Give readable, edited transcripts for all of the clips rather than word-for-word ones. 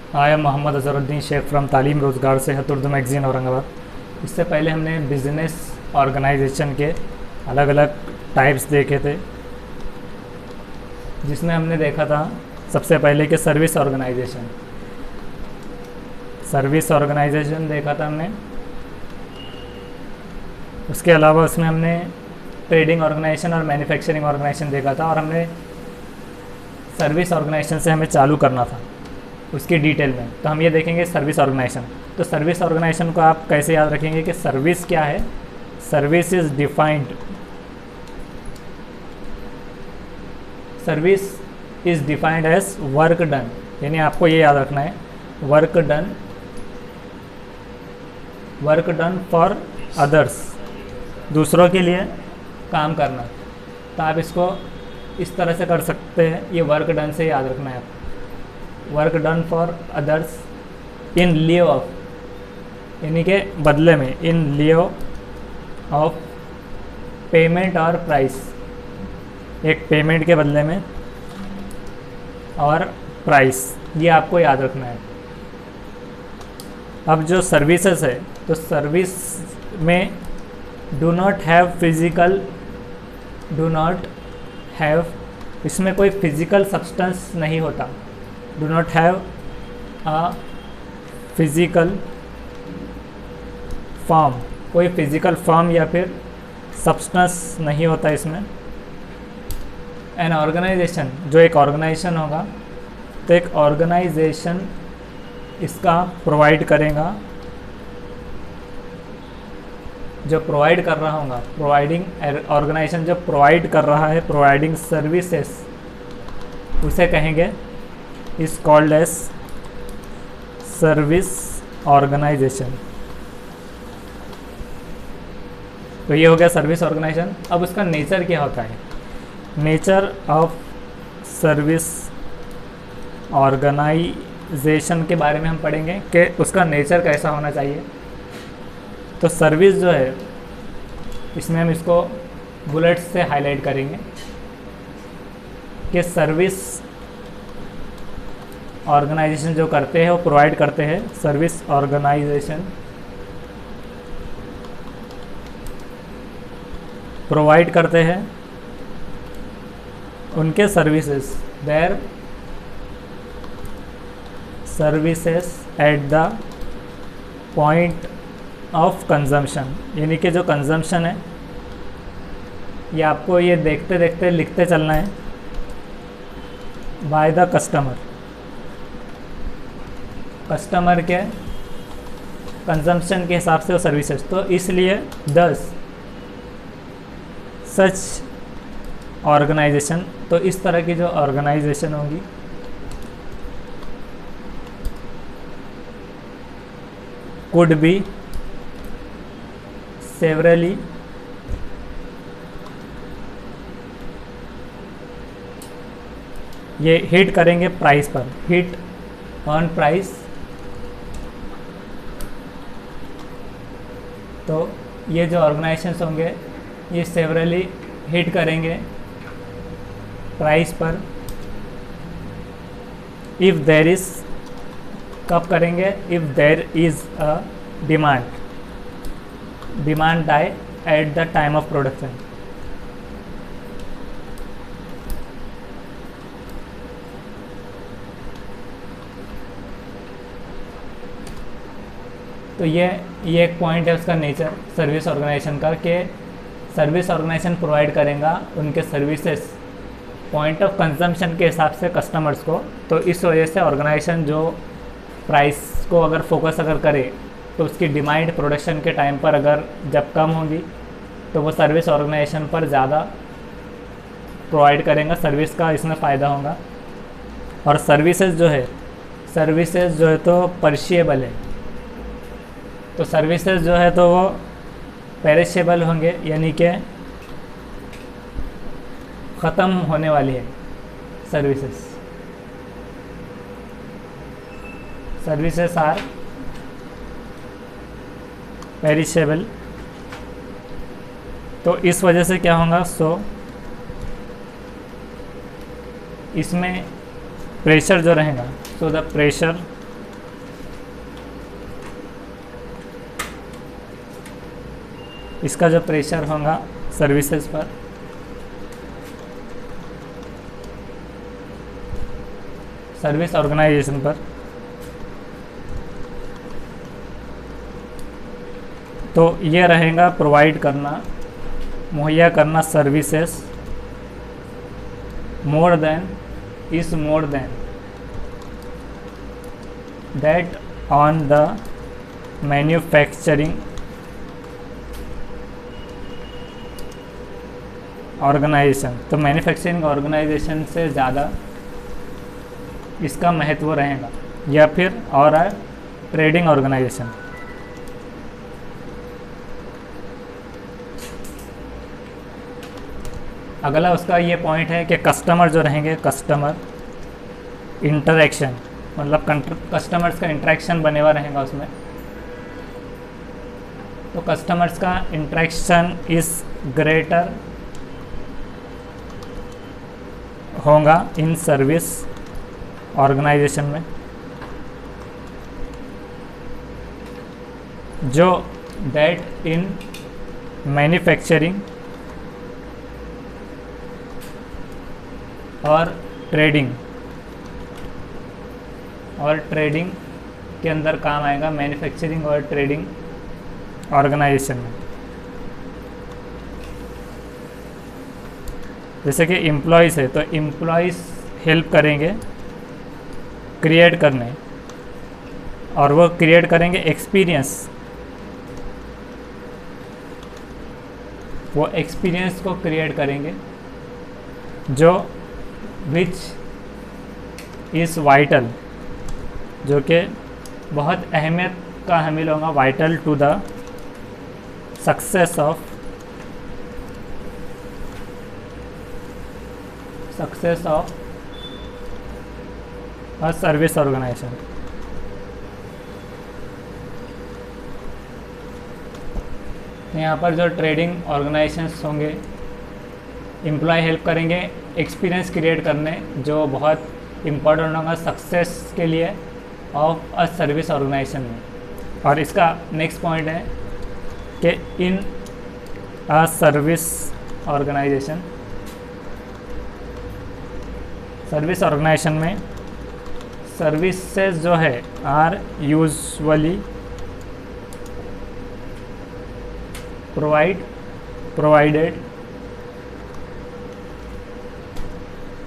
I am Mohammad Azharuddin Shaikh from Taleem Rozgar से Urdu magazine Aurangabad. इससे पहले हमने बिज़नेस ऑर्गेनाइजेशन के अलग अलग टाइप्स देखे थे, जिसमें हमने देखा था सबसे पहले कि सर्विस ऑर्गेनाइजेशन देखा था हमने। उसके अलावा उसमें हमने ट्रेडिंग ऑर्गेनाइजेशन और मैन्युफैक्चरिंग ऑर्गेनाइजेशन देखा था, और हमने सर्विस ऑर्गेनाइजेशन से हमें चालू करना था उसकी डिटेल में। तो हम ये देखेंगे सर्विस ऑर्गेनाइजेशन। तो सर्विस ऑर्गेनाइजेशन को आप कैसे याद रखेंगे कि सर्विस क्या है? Service is defined as work done, यानी आपको ये याद रखना है वर्क डन फॉर अदर्स, दूसरों के लिए काम करना। तो आप इसको इस तरह से कर सकते हैं, ये वर्क डन से याद रखना है आपको। Work done for others in Leo of, यानी कि बदले में, इन लियो ऑफ पेमेंट और प्राइस, एक पेमेंट के बदले में और प्राइस, ये आपको याद रखना है। अब जो सर्विसेज है, तो सर्विस में डू नॉट हैव, इसमें कोई फिजिकल सब्सटेंस नहीं होता। Do not have a physical form, कोई फिजिकल फॉर्म या फिर सब्सटेंस नहीं होता इसमें। एन ऑर्गेनाइजेशन, जो एक ऑर्गेनाइजेशन होगा, तो एक ऑर्गेनाइजेशन इसका प्रोवाइड करेगा, जो प्रोवाइड कर रहा होगा, ऑर्गेनाइजेशन जो प्रोवाइड कर रहा है, प्रोवाइडिंग सर्विसेज, उसे कहेंगे is called as service organization. तो ये हो गया सर्विस ऑर्गेनाइजेशन। अब उसका नेचर क्या होता है? नेचर ऑफ सर्विस ऑर्गेनाइजेशन के बारे में हम पढ़ेंगे कि उसका नेचर कैसा होना चाहिए। तो सर्विस जो है, इसमें हम इसको बुलेट्स से हाईलाइट करेंगे कि सर्विस ऑर्गेनाइजेशन जो करते हैं, वो प्रोवाइड करते हैं। सर्विस ऑर्गेनाइजेशन प्रोवाइड करते हैं उनके services, their services at the point of consumption, यानी कि जो कंजम्पशन है, ये आपको ये देखते देखते लिखते चलना है, बाय द कस्टमर के कंजम्पशन के हिसाब से वो सर्विसेज। तो इसलिए दस सच ऑर्गेनाइजेशन, तो इस तरह की जो ऑर्गेनाइजेशन होगी, कुड बी सेवरली ये हिट करेंगे प्राइस पर, हिट ऑन प्राइस। तो ये जो ऑर्गेनाइजेशंस होंगे, ये सेवरली हिट करेंगे प्राइस पर। इफ़ देर इज़, कब करेंगे? If there is a demand die at the time of production. तो ये एक पॉइंट है उसका नेचर सर्विस ऑर्गेनाइजेशन का, कि सर्विस ऑर्गेनाइजेशन प्रोवाइड करेगा उनके सर्विसेज पॉइंट ऑफ कंजम्पशन के हिसाब से कस्टमर्स को। तो इस वजह से ऑर्गेनाइजेशन जो प्राइस को अगर फोकस करे, तो उसकी डिमांड प्रोडक्शन के टाइम पर अगर जब कम होगी, तो वो सर्विस ऑर्गेनाइजेशन पर ज़्यादा प्रोवाइड करेगा, सर्विस का इसमें फ़ायदा होगा। और सर्विसेज जो है तो परशिएबल है। तो सर्विसेज जो है तो वो पेरिशेबल होंगे, यानी कि ख़त्म होने वाली है। Services are perishable. तो इस वजह से क्या होगा? इसमें प्रेशर जो रहेगा, सो द प्रेशर इसका जो प्रेशर होगा सर्विसेज पर, सर्विस ऑर्गेनाइजेशन पर, तो ये रहेगा प्रोवाइड करना, मुहैया करना services more than is more than that on the manufacturing organization. तो मैन्युफैक्चरिंग ऑर्गेनाइजेशन से ज़्यादा इसका महत्व रहेगा, या फिर और ट्रेडिंग ऑर्गेनाइजेशन। अगला उसका ये पॉइंट है कि कस्टमर जो रहेंगे, कस्टमर इंटरेक्शन, मतलब कस्टमर्स का इंटरेक्शन बने हुआ रहेगा उसमें। तो कस्टमर्स का इंटरेक्शन इस ग्रेटर होगा इन सर्विस ऑर्गेनाइजेशन में, जो दैट इन मैन्युफैक्चरिंग और ट्रेडिंग के अंदर काम आएगा, मैन्युफैक्चरिंग और ट्रेडिंग ऑर्गेनाइजेशन में। जैसे कि एम्प्लॉयज़ है, तो एम्प्लॉयज़ हेल्प करेंगे क्रिएट करने, और वो क्रिएट करेंगे एक्सपीरियंस, वो एक्सपीरियंस को क्रिएट करेंगे जो विच इज़ वाइटल, जो कि बहुत अहमियत का हामिल होगा, vital to the success of a service organization. यहाँ पर जो ट्रेडिंग ऑर्गेनाइजेशंस होंगे, एम्प्लॉय हेल्प करेंगे एक्सपीरियंस क्रिएट करने, जो बहुत इम्पोर्टेंट होगा सक्सेस के लिए ऑफ अ सर्विस ऑर्गेनाइजेशन में। और इसका नेक्स्ट पॉइंट है कि इन अ सर्विस ऑर्गेनाइजेशन में सर्विसेज जो है are usually provided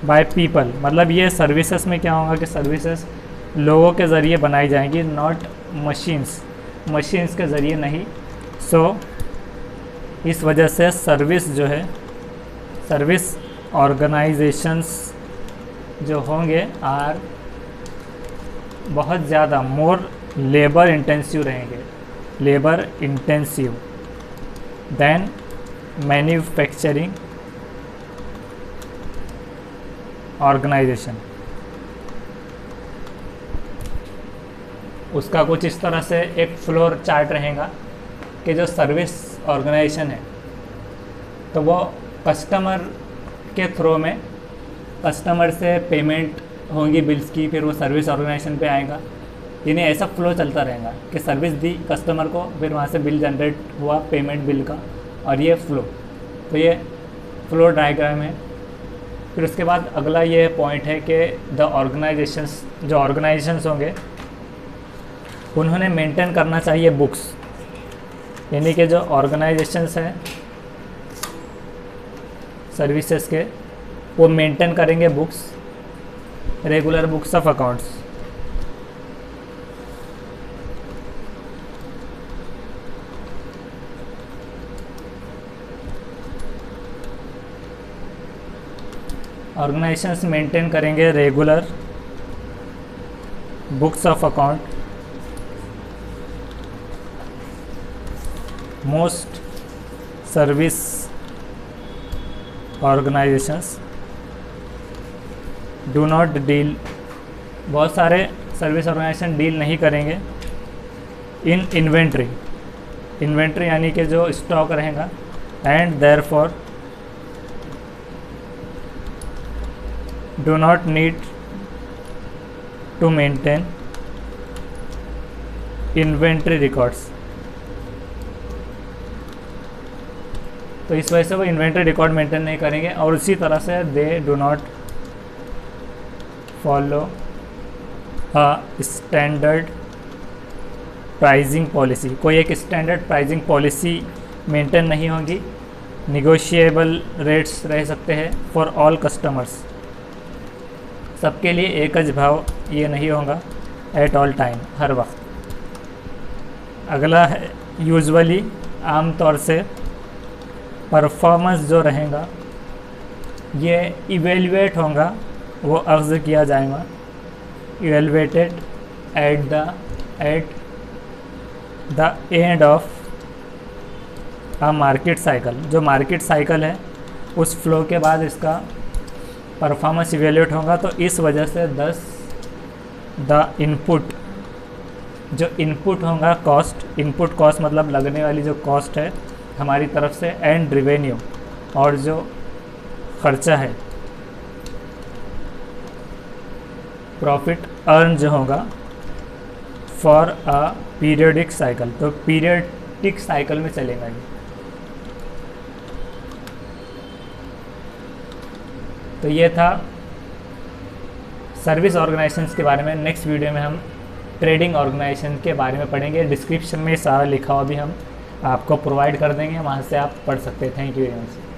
by people. मतलब ये सर्विसेज में क्या होगा कि सर्विसेज लोगों के ज़रिए बनाई जाएंगी, नॉट मशीन्स के ज़रिए नहीं। सो इस वजह से सर्विस जो है, सर्विस ऑर्गेनाइजेशंस जो होंगे आर बहुत ज़्यादा मोर लेबर इंटेंसिव रहेंगे, labour intensive than manufacturing organization. उसका कुछ इस तरह से एक फ्लोर चार्ट रहेगा कि जो सर्विस ऑर्गेनाइजेशन है, तो वो कस्टमर के थ्रू में कस्टमर से पेमेंट होंगी बिल्स की, फिर वो सर्विस ऑर्गेनाइजेशन पे आएगा। यानी ऐसा फ्लो चलता रहेगा कि सर्विस दी कस्टमर को, फिर वहाँ से बिल जनरेट हुआ पेमेंट बिल का, और ये फ्लो। तो ये फ्लो डायग्राम है। फिर उसके बाद अगला ये पॉइंट है कि द ऑर्गेनाइजेशंस, जो ऑर्गेनाइजेशंस होंगे उन्होंने मेंटेन करना चाहिए बुक्स, यानी कि जो ऑर्गेनाइजेशंस हैं सर्विसेज के, वो मेंटेन करेंगे books, regular books of accounts. Organisations maintain करेंगे regular books of account. Most service organisations do not deal, बहुत सारे सर्विस ऑर्गेनाइजेशन डील नहीं करेंगे इन इन्वेंट्री यानी कि जो स्टॉक रहेगा, and therefore do not need to maintain inventory records। तो इस वजह से वो इन्वेंट्री रिकॉर्ड मेंटेन नहीं करेंगे। और उसी तरह से they do not follow a standard pricing policy, कोई एक स्टैंडर्ड प्राइजिंग पॉलिसी मेंटेन नहीं होगी। निगोशिएबल रेट्स रह सकते हैं फॉर ऑल कस्टमर्स, सबके लिए एक ज भाव ये नहीं होगा एट ऑल टाइम, हर वक्त। अगला है यूजुअली, आमतौर से परफॉर्मेंस जो रहेगा ये इवेल्युएट होगा, वो अख्ज़ किया जाएगा, evaluated at the end of a market cycle. जो मार्केट साइकिल है उस फ्लो के बाद इसका परफॉर्मेंस इवेल्युएट होगा। तो इस वजह से द इनपुट, जो इनपुट होगा कॉस्ट, इनपुट कॉस्ट मतलब लगने वाली जो कॉस्ट है हमारी तरफ से, एंड रिवेन्यू, और जो खर्चा है प्रॉफिट अर्न जो होगा फॉर अ पीरियडिक साइकिल, तो पीरियडिक साइकिल में चलेगा ये। तो ये था सर्विस ऑर्गेनाइजेशंस के बारे में। नेक्स्ट वीडियो में हम ट्रेडिंग ऑर्गेनाइजेशन के बारे में पढ़ेंगे। डिस्क्रिप्शन में सारा लिखा हुआ भी हम आपको प्रोवाइड कर देंगे, वहाँ से आप पढ़ सकते हैं। Thank you very much.